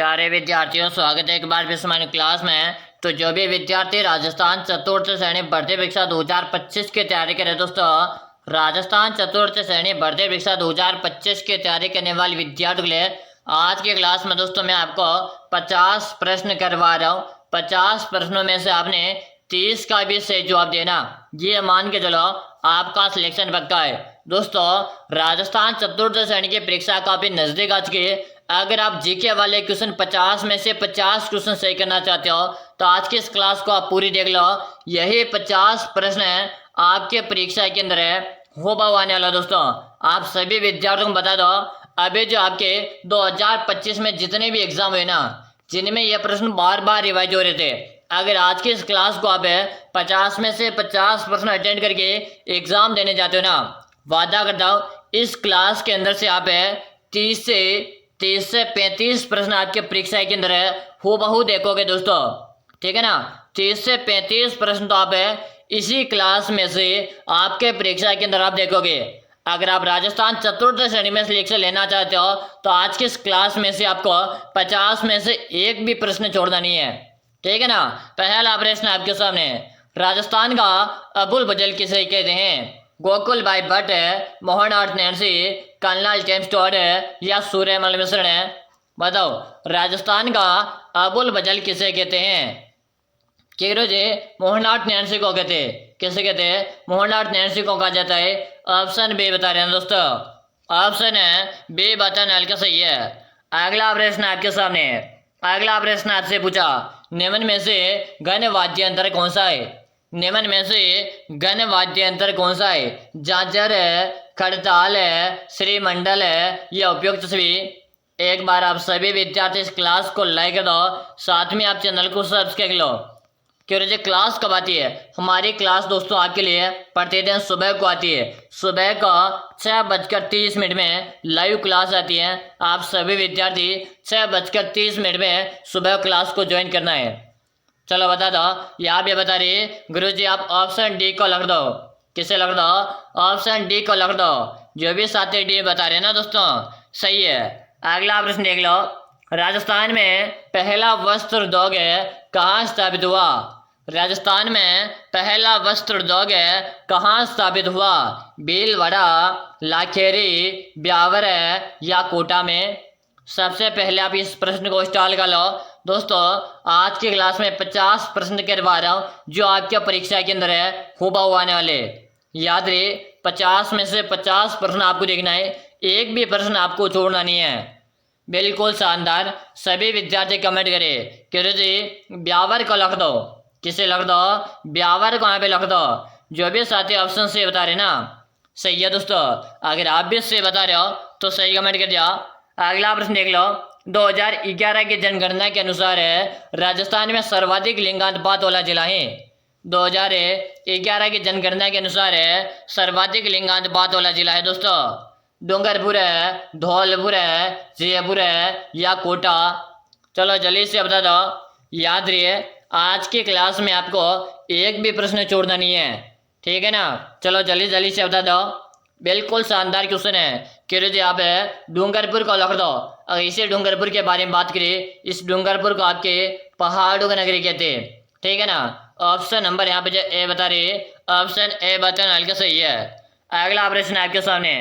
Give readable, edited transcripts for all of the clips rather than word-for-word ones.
प्यारे विद्यार्थियों, स्वागत है एक बार फिर हमारी क्लास में। तो जो भी विद्यार्थी राजस्थान चतुर्थ श्रेणी भर्ती परीक्षा 2025 की तैयारी करे दोस्तों, राजस्थान चतुर्थ श्रेणी भर्ती परीक्षा 2025 की तैयारी करने वाले विद्यार्थियों के लिए आज की क्लास में दोस्तों मैं आपको 50 प्रश्न करवा रहा हूँ। 50 प्रश्नों में से आपने 30 का भी सही जवाब देना, ये मान के चलो आपका सिलेक्शन पक्का है। दोस्तों, राजस्थान चतुर्थ श्रेणी की परीक्षा काफी नजदीक आ चुकी है। अगर आप जीके वाले क्वेश्चन 50 में से 50 क्वेश्चन सही करना चाहते हो तो आज की इस क्लास को आप पूरी देख लो। यही 50 प्रश्न है आपके परीक्षा के अंदर है हो बाव आने वाला। दोस्तों, आप सभी विद्यार्थियों को बता दो, अभी जो आपके 2025 में जितने भी एग्जाम हुए ना, जिनमें ये प्रश्न बार बार रिवाइज हो रहे थे, अगर आज की इस क्लास को आप 50 में से 50 प्रश्न अटेंड करके एग्जाम देने जाते हो ना, वादा करता हूँ इस क्लास के अंदर से आप 30 से 35 प्रश्न आपके परीक्षा के अंदर हूबहू देखोगे दोस्तों। ठीक है ना, 30 से 35 प्रश्न तो आप इसी क्लास में से आपके परीक्षा के अंदर आप देखोगे। अगर आप राजस्थान चतुर्थ श्रेणी में सिलेक्शन लेना चाहते हो तो आज की इस क्लास में से आपको 50 में से एक भी प्रश्न छोड़ना नहीं है। ठीक है ना। पहला प्रश्न आपके सामने, राजस्थान का अबुल फजल किसे कहते हैं? गोकुल भाई भट्ट है, Mohandas Nancy, colonel James Tod है या सूर्यमल मिश्र है? बताओ, राजस्थान का अबुल फजल किसे कहते हैं? केरो जी मोहनदास नैन्सी को कहते हैं। किसे कहते हैं? मोहनदास नैन्सी को कहा जाता है। ऑप्शन बी बता रहे हैं दोस्तों, ऑप्शन है बी बताना हल्का सही है। अगला प्रश्न आपके सामने, अगला प्रश्न आपसे पूछा, निम्न में से गण वाद्य यंत्र कौन सा है? निम्न में से गण वाद्य यंत्र कौन सा है? झांझर है, खड़ताल है, श्रीमंडल है या उपयुक्त सभी? एक बार आप सभी विद्यार्थी इस क्लास को लाइक कर दो, साथ में आप चैनल को सब्सक्राइब कर लो। क्यों जी क्लास कब आती है? हमारी क्लास दोस्तों आपके लिए प्रतिदिन सुबह को आती है। सुबह को 6:30 में लाइव क्लास आती है। आप सभी विद्यार्थी 6:30 में सुबह क्लास को ज्वाइन करना है। चलो बता दो, यहाँ पे बता रही गुरुजी आप ऑप्शन डी को लग दो। किसे लग दो? ऑप्शन डी को लग दो। जो भी साथी डी बता रहे हैं ना दोस्तों, सही है। अगला प्रश्न देख लो, राजस्थान में पहला वस्त्र उद्योग कहाँ स्थापित हुआ? राजस्थान में पहला वस्त्र उद्योग कहाँ स्थापित हुआ? भीलवाड़ा, लाखेरी, ब्यावर या कोटा में? सबसे पहले आप इस प्रश्न को स्टार्ट कर लो। दोस्तों, आज की क्लास में 50 प्रश्न करवा रहा हूँ जो आपके परीक्षा के अंदर हूबहू आने वाले। याद रहे, 50 में से 50 प्रश्न आपको देखना है, एक भी प्रश्न आपको छोड़ना नहीं है। बिल्कुल शानदार। सभी विद्यार्थी कमेंट करें कि जी ब्यावर को लिख दो। किसे लिख दो? ब्यावर को यहाँ पे लिख दो। जो भी साथी ऑप्शन से बता रहे ना, सही है दोस्तों। अगर आप भी से बता रहे हो तो सही कमेंट कर दिया। अगला प्रश्न देख लो, 2011 की जनगणना के अनुसार राजस्थान में सर्वाधिक लिंगानुपात वाला जिला है। 2011 की जनगणना के अनुसार सर्वाधिक लिंगानुपात वाला जिला है दोस्तों। डूंगरपुर है, धौलपुर है, जयपुर है या कोटा? चलो जल्दी से बता दो। याद रहिए, आज की क्लास में आपको एक भी प्रश्न छोड़ना नहीं है। ठीक है ना। चलो जल्दी जल्दी से बता दो। बिल्कुल शानदार क्वेश्चन है कि जी आप डूंगरपुर को लिख दो। अगर इसे डूंगरपुर के बारे में बात करें, इस डूंगरपुर को आपके पहाड़ों की नगरी कहते हैं। ठीक है ना। ऑप्शन नंबर यहाँ पे जो ए बता रही, ऑप्शन ए बताना हल्का सही है। अगला प्रश्न आपके सामने,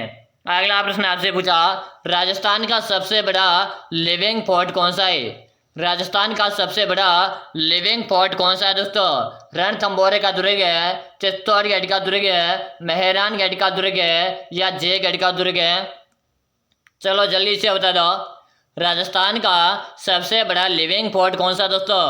अगला प्रश्न आपसे पूछा, राजस्थान का सबसे बड़ा लिविंग फोर्ट कौन सा है? राजस्थान का सबसे बड़ा लिविंग फोर्ट कौन सा है दोस्तों? रणथंभौर का दुर्ग है, चित्तौड़गढ़ का दुर्ग है, मेहरानगढ़ का दुर्ग है या जयगढ़ का दुर्ग है? चलो जल्दी से बता दो, राजस्थान का सबसे बड़ा लिविंग फोर्ट कौन सा दोस्तों?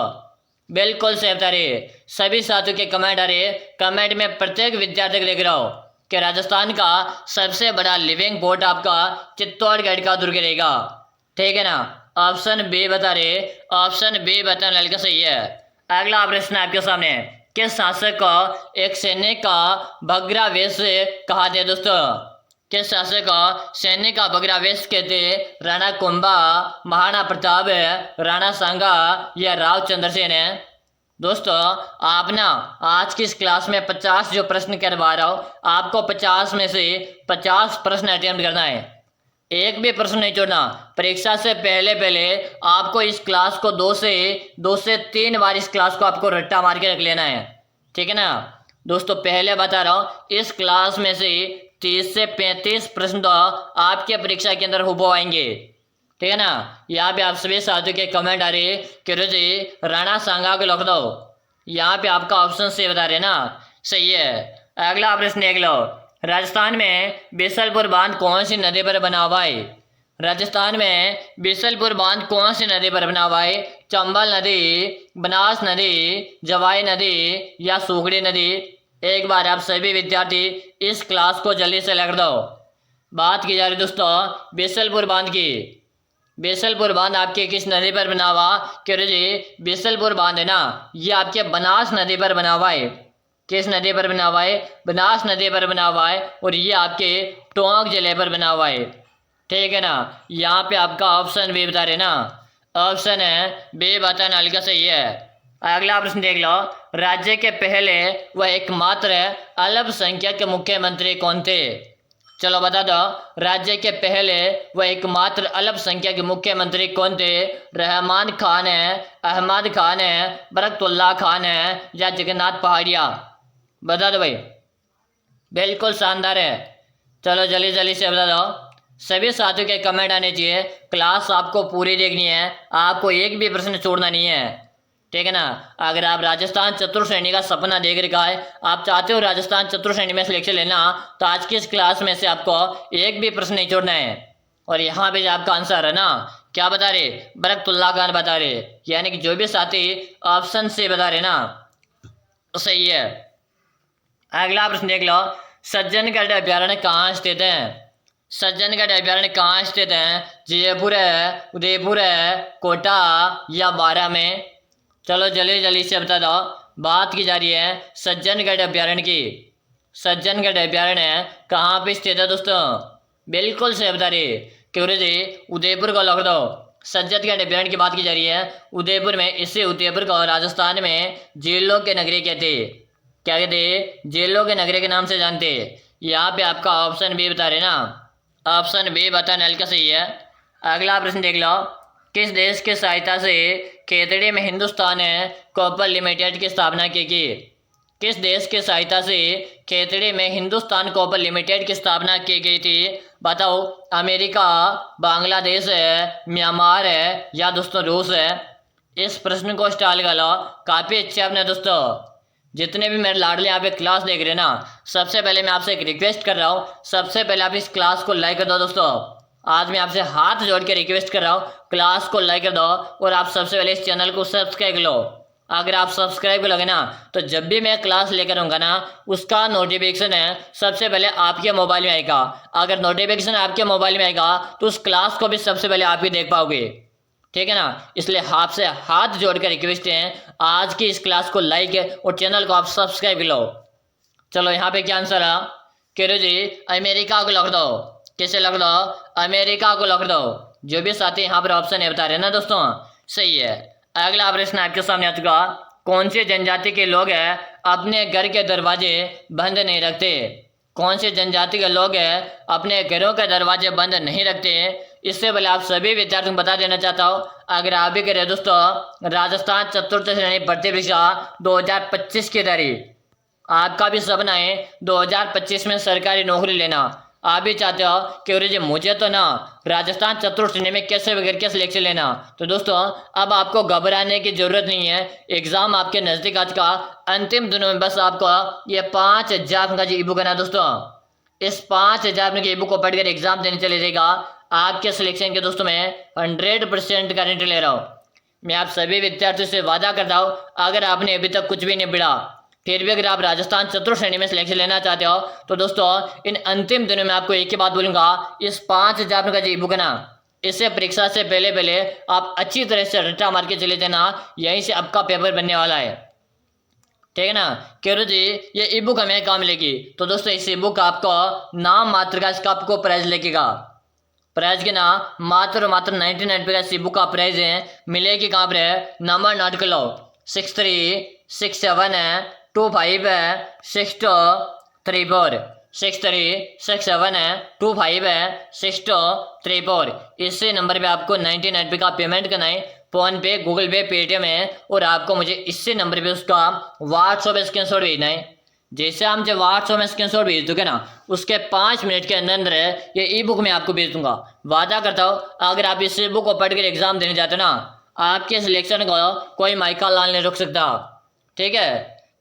बिल्कुल सही बता रहे। सभी साथियों के कमेंट आ रहे, कमेंट में प्रत्येक विद्यार्थी को देख रहा हो कि राजस्थान का सबसे बड़ा लिविंग फोर्ट आपका चित्तौड़गढ़ का दुर्ग रहेगा। ठीक है ना। ऑप्शन बी बता रहे, ऑप्शन बी बताना हल्का सही है। अगला प्रश्न आपके सामने, किस शासक को एक सैनिक का बगरा वेश कहा थे दोस्तों? किस शासक को सैनिक का बगरा वेश कहते? राणा कुंभा, महाराणा प्रताप, राणा सांगा या राव चंद्रसेन है? दोस्तों, आप ना आज की इस क्लास में 50 जो प्रश्न करवा रहा हूँ, आपको 50 में से 50 प्रश्न अटेम्प्ट करना है। एक भी प्रश्न नहीं छोड़ना। परीक्षा से पहले पहले आपको इस क्लास को दो से तीन बार इस क्लास को आपको रट्टा मार के रख लेना है, ठीक है ना दोस्तों। पहले बता रहा हूँ, इस क्लास में से 30 से 35 प्रश्न तो आपके परीक्षा के अंदर हुबहू आएंगे, ठीक है ना। यहाँ पे आप सभी साथियों के कमेंट आ रहे कि जी राणा सांगा को लिख दो। यहाँ पे आपका ऑप्शन से बता रहे ना, सही है। अगला प्रश्न देख लो, राजस्थान में बीसलपुर बांध कौन सी नदी पर बना हुआ है? राजस्थान में बीसलपुर बांध कौन सी नदी पर बना हुआ है? चंबल नदी, बनास नदी, जवाई नदी या सूखड़ी नदी? एक बार आप सभी विद्यार्थी इस क्लास को जल्दी से लिख दो। बात की जा रही दोस्तों बीसलपुर बांध की। बीसलपुर बांध आपके किस नदी पर बना हुआ? कह रहे जी बीसलपुर बांध है ना, ये आपके बनास नदी पर बना हुआ है। किस नदी पर बना हुआ है? बनास नदी पर बना हुआ है, और ये आपके टोंक जिले पर बना हुआ है, ठीक है ना। यहाँ पे आपका ऑप्शन बी बता रहे ना, ऑप्शन है बी बताना हल्का सही है। अगला प्रश्न देख लो, राज्य के पहले व एकमात्र अल्पसंख्यक मुख्यमंत्री कौन थे? चलो बता दो, राज्य के पहले व एकमात्र अल्पसंख्यक मुख्यमंत्री कौन थे? रहमान खान है, अहमद खान है, बरकतुल्ला खान है या जगन्नाथ पहाड़िया? बता दो भाई। बिल्कुल शानदार है। चलो जल्दी जल्दी से बता दो। सभी साथियों के कमेंट आने चाहिए। क्लास आपको पूरी देखनी है, आपको एक भी प्रश्न छोड़ना नहीं है, ठीक है ना। अगर आप राजस्थान चतुर्थ श्रेणी का सपना देख रखा है, आप चाहते हो राजस्थान चतुर्थ श्रेणी में सिलेक्शन लेना, तो आज की इस क्लास में से आपको एक भी प्रश्न नहीं छोड़ना है। और यहाँ पे जो आपका आंसर है ना, क्या बता रहे? बरकतुल्ला खान बता रहे, यानी कि जो भी साथी ऑप्शन से बता रहे ना, तो सही है। अगला प्रश्न देख लो, सज्जनगढ़ अभ्यारण्य कहाँ स्थित है? सज्जनगढ़ अभ्यारण्य कहाँ स्थित है? जयपुर है, उदयपुर है, कोटा या बारां में? चलो जल्दी जल्दी से बता दो। बात की जा रही है सज्जनगढ़ अभ्यारण्य की। सज्जनगढ़ अभ्यारण्य कहाँ पे स्थित है दोस्तों? बिल्कुल से बता रही, क्यों जी उदयपुर को लिख दो। सज्जनगढ़ अभ्यारण्य की बात की जा रही है उदयपुर में। इसे उदयपुर को राजस्थान में जेलों के नगरी कहते, क्या कहते? जेलों के नगरी के नाम से जानते। यहाँ पे आपका ऑप्शन बी बता रहे ना, ऑप्शन बी बताना हल्का सही है। अगला प्रश्न देख लो, किस देश की सहायता से खेतड़ी में हिंदुस्तान कॉपर लिमिटेड की स्थापना की गई? किस देश की सहायता से खेतड़ी में हिंदुस्तान कॉपर लिमिटेड की स्थापना की गई थी? बताओ, अमेरिका, बांग्लादेश है, म्यांमार है या दोस्तों रूस है? इस प्रश्न को स्टाइल कर लो, काफ़ी अच्छे अपने दोस्तों। जितने भी मेरे लाडले यहाँ पे क्लास देख रहे हैं ना, सबसे पहले मैं आपसे एक रिक्वेस्ट कर रहा हूँ, सबसे पहले आप इस क्लास को लाइक कर दो दोस्तों। आज मैं आपसे हाथ जोड़ के रिक्वेस्ट कर रहा हूँ, क्लास को लाइक कर दो और आप सबसे पहले इस चैनल को सब्सक्राइब कर लो। अगर आप सब्सक्राइब करोगे ना, तो जब भी मैं क्लास लेकर आऊँगा ना, उसका नोटिफिकेशन है सबसे पहले आपके मोबाइल में आएगा। अगर नोटिफिकेशन आपके मोबाइल में आएगा तो उस क्लास को भी सबसे पहले आप ही देख पाओगे, ठीक है ना। इसलिए आपसे हाथ जोड़कर रिक्वेस्ट है, आज की इस क्लास को लाइक और चैनल को आप सब्सक्राइब कर लो। चलो यहाँ पे क्या आंसर है? कह जी अमेरिका को लिख दो। कैसे लिख दो? अमेरिका को लिख दो। जो भी साथी यहाँ पर ऑप्शन है बता रहे ना दोस्तों, सही है। अगला प्रश्न आपके सामने आ चुका, कौन सी जनजाति के लोग हैं अपने घर के दरवाजे बंद नहीं रखते? कौन से जनजाति के लोग हैं अपने घरों के दरवाजे बंद नहीं रखते? इससे पहले आप सभी विद्यार्थियों को बता देना चाहता हूँ, अगर आप भी करें दोस्तों राजस्थान चतुर्थ श्रेणी भर्ती परीक्षा 2025 की तैयारी, आपका भी सपना है 2025 में सरकारी नौकरी लेना। आप भी चाहते हो कि जी मुझे तो ना राजस्थान चतुर्थ श्रेणी में कैसे बगैर के सिलेक्शन लेना, तो दोस्तों अब आपको घबराने की जरूरत नहीं है। एग्जाम आपके नजदीक आ चुका, अंतिम दिनों में बस आपको ये 5000 का जो ई बुक है ना दोस्तों, इस 5000 के ई बुक को पढ़कर एग्जाम देने चले जाएगा। आपके सिलेक्शन के दोस्तों मैं 100% गारंटी ले रहा हूँ। मैं आप सभी विद्यार्थियों से वादा करता हूँ, अगर आपने अभी तक कुछ भी नहीं पढ़ा, फिर भी अगर आप राजस्थान चतुर्थ श्रेणी में सिलेक्शन लेना चाहते हो, तो दोस्तों इन अंतिम दिनों में आपको एक ही बात बोलूंगा, इस 5000 का जो ई बुक है ना, इससे परीक्षा से पहले पहले आप अच्छी तरह से रट्टा मार के चले जाना, यहीं से आपका पेपर बनने वाला है, ठीक है ना। केरो जी ये ई बुक हमें काम मिलेगी, तो दोस्तों इस ई बुक का आपको नाम मात्र का इसका आपको प्राइस लगेगा। प्राइस के ना मात्र 99 रुपये का इस ई बुक का प्राइस है। मिलेगी कहाँ पर है? नंबर नोट कर लो, 6367 है 25 है 6234। 6367 है 25 है 6234। इसी नंबर पे आपको 99 रुपये का पेमेंट करना है, फोन पे, गूगल पे, पेटीएम है, और आपको मुझे इसी नंबर पे उसका व्हाट्सएप पे स्क्रीनशॉट भेजना है। जैसे हम जब व्हाट्सएप में स्क्रीनशॉट भेज दोगे ना, उसके 5 मिनट के अंदर अंदर ये ई बुक मैं आपको भेज दूंगा। वादा करता हूँ अगर आप इस बुक को पढ़ कर एग्जाम देने जाते ना, आपके सिलेक्शन को कोई माइका लाल नहीं रोक सकता। ठीक है,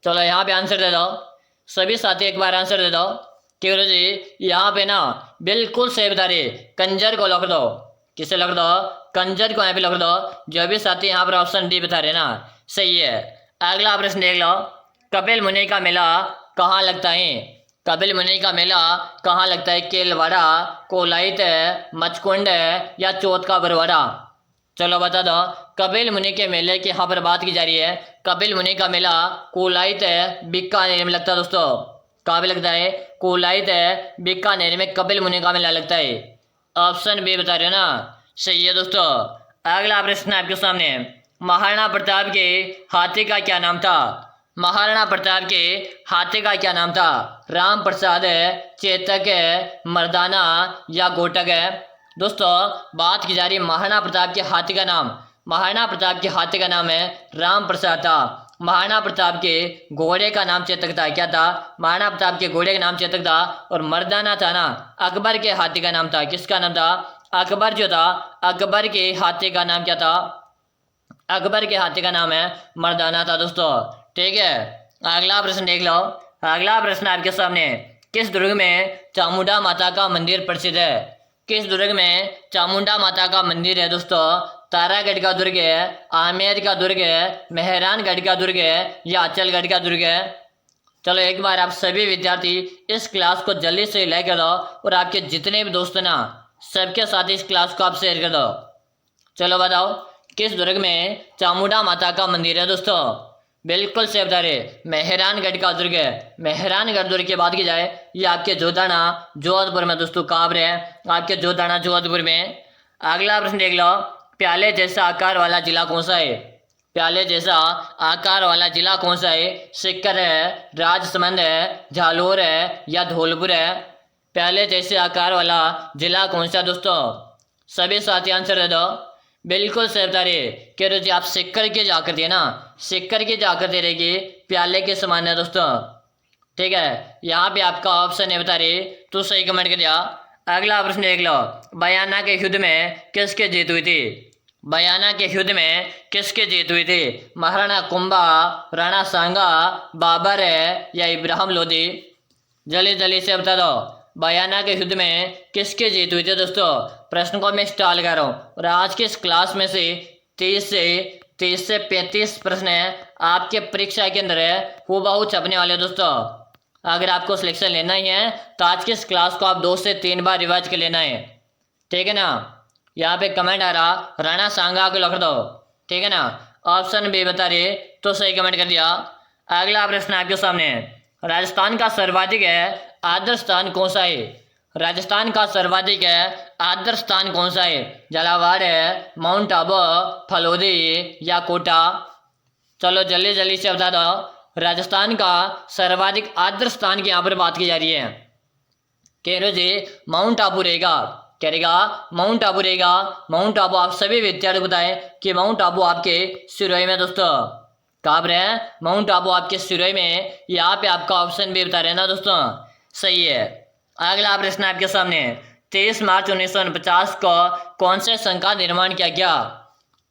चलो यहाँ पे आंसर दे दो सभी साथी, एक बार आंसर दे दो। क्यों जी यहाँ पे ना बिल्कुल सही बता रही, कंजर को लिख दो। किसे लिख दो? कंजर को यहाँ पे लिख दो। जो भी साथी यहाँ पर ऑप्शन डी बता रहे ना, सही है। अगला प्रश्न देख लो, कपिल मुनि का मेला कहाँ लगता है? कपिल मुनि का मेला कहाँ लगता है? केलवाड़ा, कोलाइत, मचकुंड या चौथ का बरवाड़ा? चलो बता दो। कपिल मुनि के मेले की यहाँ पर बात की जा रही है। कपिल मुनि का मेला कोलाइत बीकानेर में लगता है दोस्तों। कहाँ पे लगता है? कोलाइत बीकानेर में कपिल मुनि का मेला लगता है। ऑप्शन बी बता रहे हो ना, सही है दोस्तों। अगला प्रश्न आपके सामने, महाराणा प्रताप के हाथी का क्या नाम था? महाराणा प्रताप के हाथी का क्या नाम था? राम प्रसाद, चेतक, मर्दाना या गोटक? दोस्तों बात की जा रही है महाराणा प्रताप के हाथी का नाम। महाराणा प्रताप के हाथी का नाम है राम प्रसाद था। महाराणा प्रताप के घोड़े का नाम चेतक था। क्या था? महाराणा प्रताप के घोड़े का नाम चेतक था। और मर्दाना था ना, अकबर के हाथी का नाम था। किसका नाम था? अकबर जो था, अकबर के हाथी का नाम क्या था? अकबर के हाथी का नाम है मर्दाना था दोस्तों। ठीक है, अगला प्रश्न देख लो। अगला प्रश्न आपके सामने, किस दुर्ग में चामुंडा माता का मंदिर प्रसिद्ध है? किस दुर्ग में चामुंडा माता का मंदिर है दोस्तों? तारागढ़ का दुर्ग है, आमेर का दुर्ग है, मेहरानगढ़ का दुर्ग है या अचलगढ़ का दुर्ग है? चलो एक बार आप सभी विद्यार्थी इस क्लास को जल्दी से लाइक कर दो, और आपके जितने भी दोस्त ना सबके साथ इस क्लास को आप शेयर कर दो। चलो बताओ, किस दुर्ग में चामुंडा माता का मंदिर है दोस्तों? बिल्कुल से बता रहे, मेहरानगढ़ का दुर्ग है। मेहरानगढ़ दुर्ग की बात की जाए, ये आपके जोधाना जोधपुर में दोस्तों काबर है, आपके जोधाना जोधपुर में। अगला प्रश्न देख लो, प्याले जैसा आकार वाला जिला कौन सा है? प्याले जैसा आकार वाला जिला कौन सा है? सीकर है, राजसमंद है, झालोर है या धौलपुर है? प्याले जैसे आकार वाला जिला कौन सा दोस्तों? सभी साथी आंसर दे दो। बिल्कुल सही बता रहे, कह रहे जी आप सिक्कर के जाकर दिए ना, सिक्कर के जाकर दे रहेगी, प्याले के समान है दोस्तों। ठीक है, यहाँ पे आपका ऑप्शन है बता रही, तो सही कमेंट कर दिया। अगला प्रश्न देख लो, बयाना के युद्ध में किसकी जीत हुई थी? बयाना के युद्ध में किसकी जीत हुई थी? महाराणा कुंभा, राणा सांगा, बाबर है या इब्राहिम लोदी? जल्दी जल्दी से बता दो, बयाना के युद्ध में किसकी जीत हुई थी दोस्तों? प्रश्न को मैं स्टाल कर रहा हूँ, और आज के इस क्लास में से 30 से 35 प्रश्न है आपके परीक्षा के अंदर है, वो बहुत छपने वाले दोस्तों। अगर आपको सिलेक्शन लेना ही है तो आज की इस क्लास को आप 2 से 3 बार रिवाइज कर लेना है। ठीक है ना, यहाँ पे कमेंट आ रहा राणा सांगा को लिख दो। ठीक है ना, ऑप्शन बी बता रहे, तो सही कमेंट कर दिया। अगला प्रश्न आपके सामने, राजस्थान का सर्वाधिक है आदर्श स्थान कौन सा है? राजस्थान का सर्वाधिक है आदर्श स्थान कौन सा है? झालावाड़ है, माउंट आबू, फलोदी या कोटा? चलो जल्दी जल्दी से बता दो, राजस्थान का सर्वाधिक आदर्श स्थान की यहाँ पर बात की जा रही है। कह रहे जी माउंट आबू रहेगा। क्या रहेगा? माउंट आबू रहेगा। माउंट आबू आप सभी विद्यार्थी बताएं कि माउंट आबू आपके सिरोही में दोस्तों। कहाँ पर है? माउंट आबू आपके सिरोही में। यहाँ पे आपका ऑप्शन भी बता रहे हैं ना दोस्तों, सही है। अगला प्रश्न आपके सामने, 23 मार्च 1949 को कौन से संघ का निर्माण किया गया?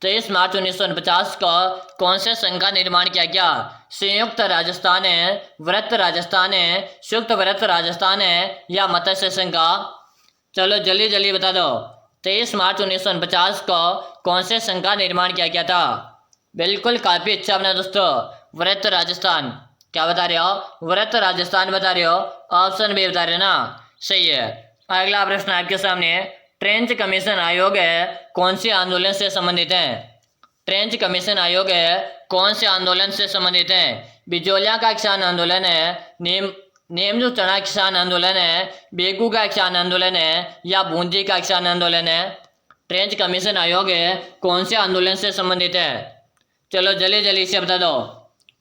23 मार्च 1949 को कौन से संघ का निर्माण किया गया? संयुक्त राजस्थान है, वृत्त राजस्थान है, संयुक्त वृत्त राजस्थान है या मत्स्य संघ का? चलो जल्दी जल्दी बता दो, 23 मार्च 1949 को कौन से संघ का निर्माण किया गया था? बिल्कुल काफी अच्छा बना दोस्तों, वृत्त राजस्थान। क्या बता रहे हो? वृत्त राजस्थान बता रहे हो। ऑप्शन बी बता रहे हो ना, सही है। अगला प्रश्न आपके सामने, ट्रेंच कमीशन आयोग है कौन से आंदोलन से संबंधित है? ट्रेंच कमीशन आयोग है कौन से आंदोलन से संबंधित है? बिजोलिया का किसान आंदोलन है, नेमजू चना किसान आंदोलन है, बेगू का किसान आंदोलन है या बूंदी का किसान आंदोलन है? ट्रेंच कमीशन आयोग है कौन से आंदोलन से संबंधित है? चलो जल्दी जल्दी से बता दो।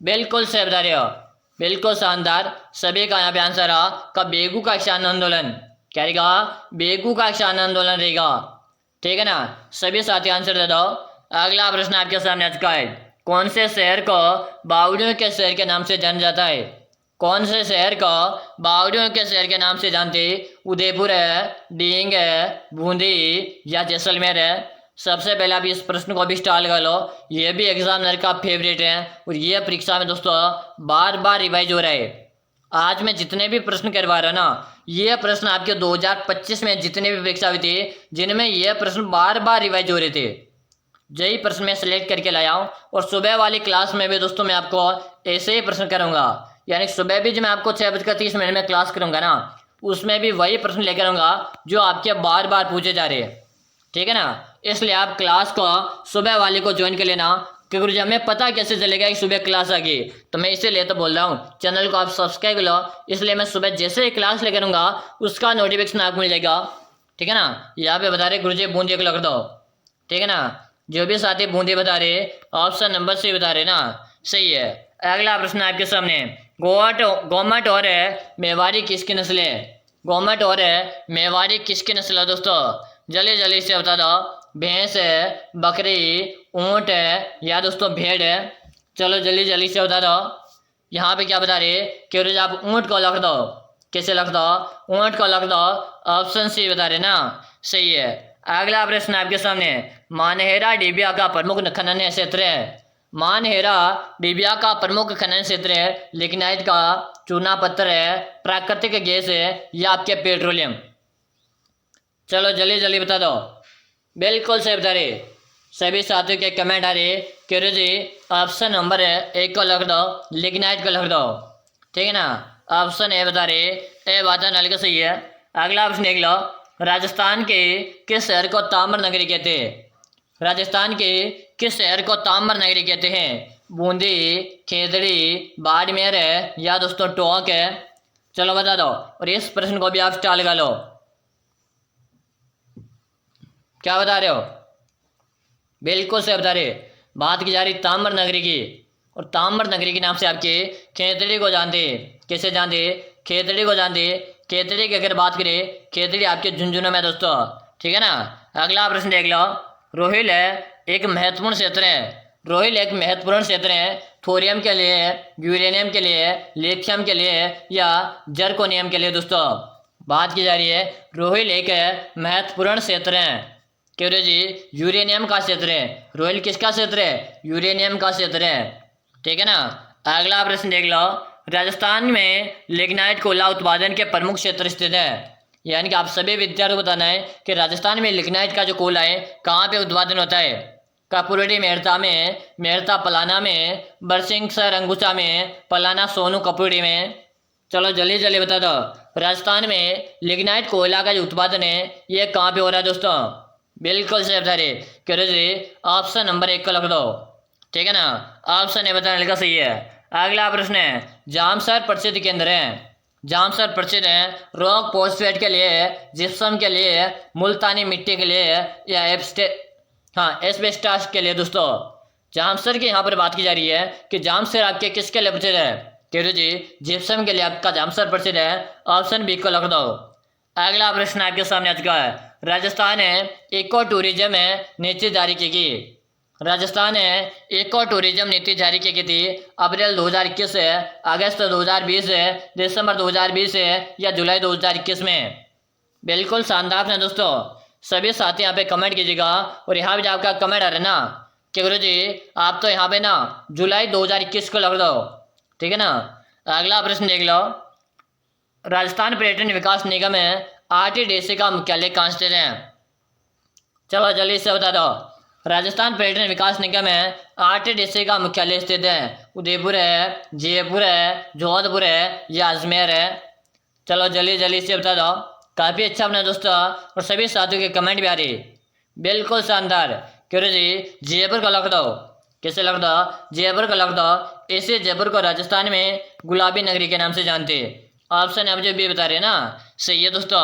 बिल्कुल से बता रहे हो, बिल्कुल शानदार, सभी का यहाँ पे आंसर रहा का बेगू का किसान आंदोलन। क्या रहेगा? बेगू का किसान आंदोलन रहेगा। ठीक है ना, सभी साथी आंसर दे दो। अगला प्रश्न आपके सामने आ चुका है। कौन से शहर को बावड़ियों के शहर के नाम से जाना जाता है? कौन से शहर को बावड़ियों के शहर के नाम से जानते? उदयपुर है, डींग है, बूंदी या जैसलमेर है? सबसे पहले आप इस प्रश्न को भी स्टाल कर लो, ये भी एग्जामिनर का फेवरेट है और ये परीक्षा में दोस्तों बार बार रिवाइज हो रहा है। आज मैं जितने भी प्रश्न करवा रहा ना, ये प्रश्न आपके 2025 में जितने भी परीक्षा हुई थी जिनमें ये प्रश्न बार बार रिवाइज हो रहे थे, यही प्रश्न मैं सिलेक्ट करके लाया हूँ। और सुबह वाली क्लास में भी दोस्तों मैं आपको ऐसे ही प्रश्न करूंगा, यानी सुबह भी जो मैं आपको 6:30 में क्लास करूंगा ना, उसमें भी वही प्रश्न लेकर आऊंगा जो आपके बार बार पूछे जा रहे हैं। ठीक है ना, इसलिए आप क्लास को सुबह वाले को ज्वाइन कर लेना, क्योंकि गुरुजी हमें पता कैसे चलेगा कि सुबह क्लास आ गई। तो मैं इसीलिए तो बोल रहा हूँ चैनल को आप सब्सक्राइब कर लो, इसलिए मैं सुबह जैसे ही क्लास लेकर आऊंगा उसका नोटिफिकेशन आपको मिल जाएगा। ठीक है ना, यहाँ पे बता रहे गुरुजी बूंदी को लग दो। ठीक है ना, जो भी साथी बूंदी बता रहे ऑप्शन नंबर से बता रहे ना, सही है। अगला प्रश्न आपके सामने, गोमट और मेवाड़ी किसकी नस्ल है? गोमट और मेवाड़ी किसकी नस्ल है दोस्तों? जल्दी जल्दी से बता दो। भैंस है, बकरी, ऊंट है या दोस्तों भेड़ है? चलो जल्दी जल्दी से बता दो। यहाँ पे क्या बता रहे कि रोज आप ऊंट को लिख दो। कैसे लिख दो? ऊंट को लिख दो, ऑप्शन सी बता रहे ना, सही है। अगला प्रश्न आपके सामने, मानहेरा डिबिया का प्रमुख खनन क्षेत्र है। मानहेरा डिबिया का प्रमुख खनन क्षेत्र है लिग्नाइट का, चूना पत्थर है, प्राकृतिक गैस है या आपके पेट्रोलियम? चलो जल्दी जल्दी बता दो। बिल्कुल सही बता रहे, सभी साथियों के कमेंट आ रहे कि जी ऑप्शन नंबर 1 को लिख दो, लिग्नाइट को लिख दो। ठीक है ना, ऑप्शन ए बता रहे, ए बात नल का सही है। अगला ऑप्शन देख लो, राजस्थान के किस शहर को ताम्र नगरी कहते हैं? राजस्थान के किस शहर को ताम्र नगरी कहते हैं? बूंदी, खेतड़ी, बाड़मेर है या दोस्तों टोंक है? चलो बता दो, और इस प्रश्न को भी आप स्टार लगा लो। क्या बता रहे हो? बिल्कुल से बता रहे, बात की जा रही ताम्र नगरी की, और ताम्र नगरी के नाम से आपके खेतड़ी को जानते। कैसे जानते? खेतड़ी को जानते। खेतड़ी की अगर बात करें, खेतड़ी आपके झुंझुनू में दोस्तों। ठीक है ना, अगला प्रश्न देख लो, रोहिल है एक महत्वपूर्ण क्षेत्र है। रोहिल एक महत्वपूर्ण क्षेत्र है थोरियम के लिए, यूरेनियम के लिए, लिथियम के लिए या जर्कोनियम के लिए? दोस्तों बात की जा रही है रोहिल एक महत्वपूर्ण क्षेत्र है। क्यों जी? यूरेनियम का क्षेत्र है। रोहिल किसका क्षेत्र है? यूरेनियम का क्षेत्र है। ठीक है ना, अगला प्रश्न देख लो, राजस्थान में लिग्नाइट कोयला उत्पादन के प्रमुख क्षेत्र स्थित है। यानी कि आप सभी विद्यार्थियों को बताना है कि राजस्थान में लिग्नाइट का जो कोयला है कहाँ पे उत्पादन होता है? कपुरडी मेड़ता में, मेड़ता पलाना में, बरसिंहसर अंगुचा में, पलाना सोनू कपुरडी में? चलो जल्दी जल्दी बता दो, राजस्थान में लिग्नाइट कोयला का जो उत्पादन है ये कहाँ पे हो रहा है दोस्तों? बिल्कुल सही बता रहे, करो जी ऑप्शन नंबर 1 को लिख दो। ठीक है ना, ऑप्शन ए बताने का सही है। अगला प्रश्न है, जामसर प्रसिद्ध केंद्र है। जामसर प्रसिद्ध है रॉक फॉस्फेट के लिए, जिप्सम के लिए, मुल्तानी मिट्टी के लिए या एस्बेस्टॉस के लिए? दोस्तों जामसर की यहाँ पर बात की जा रही है कि जामसर आपके किसके लिए प्रसिद्ध है? करो जी जिप्सम के लिए आपका जामसर प्रसिद्ध है, ऑप्शन बी को लिख दो। अगला प्रश्न आपके सामने आ चुका है, राजस्थान है इको टूरिज्म नीति जारी की गई। राजस्थान है इको टूरिज्म नीति जारी की गई थी अप्रैल 2021 है, अगस्त 2020 है, दिसंबर 2020 है या जुलाई 2021 में? बिल्कुल शानदार है दोस्तों, सभी साथी यहाँ पे कमेंट कीजिएगा। और यहाँ पे आपका कमेंट आ रहा है ना कि गुरु जी आप तो यहाँ पे ना जुलाई 2021 को लग दो। ठीक है ना, अगला प्रश्न देख लो, राजस्थान पर्यटन विकास निगम है आरटीडीसी का मुख्यालय कहाँ स्थित है? चलो जल्दी से बता दो, राजस्थान पर्यटन विकास निगम है आरटीडीसी का मुख्यालय स्थित है उदयपुर है, जयपुर है, जोधपुर है या अजमेर है? चलो जल्दी जल्दी से बता दो। काफ़ी अच्छा अपना दोस्तों, और सभी साथियों के कमेंट भी आ रही, बिल्कुल शानदार। क्यों जी जयपुर का लिख दो। कैसे लिख दो? जयपुर का लिख दो। इसे जयपुर को राजस्थान में गुलाबी नगरी के नाम से जानते। ऑप्शन आप जो भी बता रहे ना, सही है दोस्तों।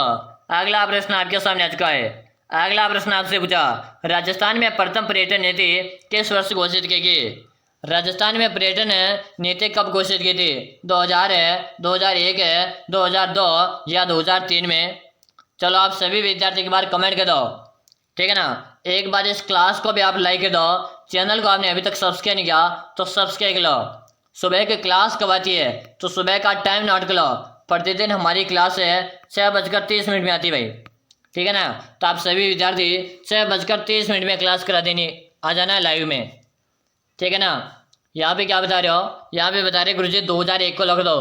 अगला प्रश्न आपके सामने आ चुका है। अगला प्रश्न आपसे पूछा, राजस्थान में प्रथम पर्यटन नीति किस वर्ष घोषित की गई? राजस्थान में पर्यटन नीति कब घोषित की थी? 2000 है, 2001 है, 2002 या 2003 में? चलो आप सभी विद्यार्थी एक बार कमेंट कर दो, ठीक है ना। एक बार इस क्लास को भी आप लाइक कर दो। चैनल को आपने अभी तक सब्सक्राइब नहीं किया तो सब्सक्राइब कर लो। सुबह की क्लास कब आती है तो सुबह का टाइम नोट कर लो। प्रतिदिन हमारी क्लास है 6:30 में आती है भाई, ठीक है ना। तो आप सभी विद्यार्थी 6:30 में क्लास करा देनी आ जाना है लाइव में, ठीक है ना। यहाँ पे क्या बता रहे हो? यहाँ पे बता रहे गुरुजी 2001 को लिख दो।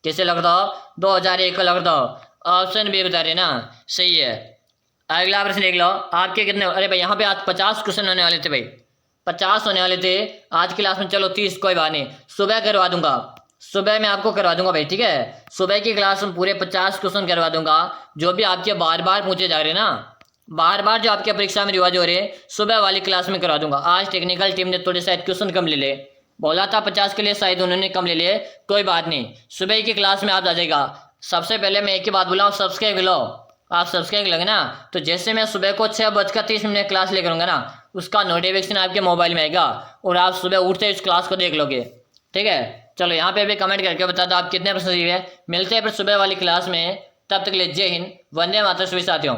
किसे लिख दो? 2001 को लिख दो। ऑप्शन बी बता रहे ना, सही है। अगला प्रश्न देख लो, आपके कितने, अरे भाई यहाँ पे आज 50 क्वेश्चन होने वाले थे भाई, 50 होने वाले थे आज क्लास में। चलो 30 कोई बात नहीं, सुबह करवा दूंगा, सुबह मैं आपको करवा दूंगा भाई, ठीक है। सुबह की क्लास में पूरे 50 क्वेश्चन करवा दूंगा, जो भी आपके बार बार पूछे जा रहे ना, बार बार जो आपके परीक्षा में रिवाज हो रहे, सुबह वाली क्लास में करवा दूंगा। आज टेक्निकल टीम ने थोड़े शायद क्वेश्चन कम ले ले, बोला था 50 के लिए, शायद उन्होंने कम ले लिए, कोई बात नहीं। सुबह की क्लास में आप आ जाएगा। सबसे पहले मैं एक ही बात बोला हूँ, सब्सक्राइब लो। आप सब्सक्राइब लगे ना, तो जैसे मैं सुबह को 6:30 क्लास लेकर आऊंगा ना, उसका नोटिफिकेशन आपके मोबाइल में आएगा और आप सुबह उठते इस क्लास को देख लोगे, ठीक है। चलो यहाँ पे भी कमेंट करके बता दो आप कितने प्रश्न सीखे। मिलते हैं फिर सुबह वाली क्लास में, तब तक के लिए जय हिंद, वंदे मातरम सभी साथियों।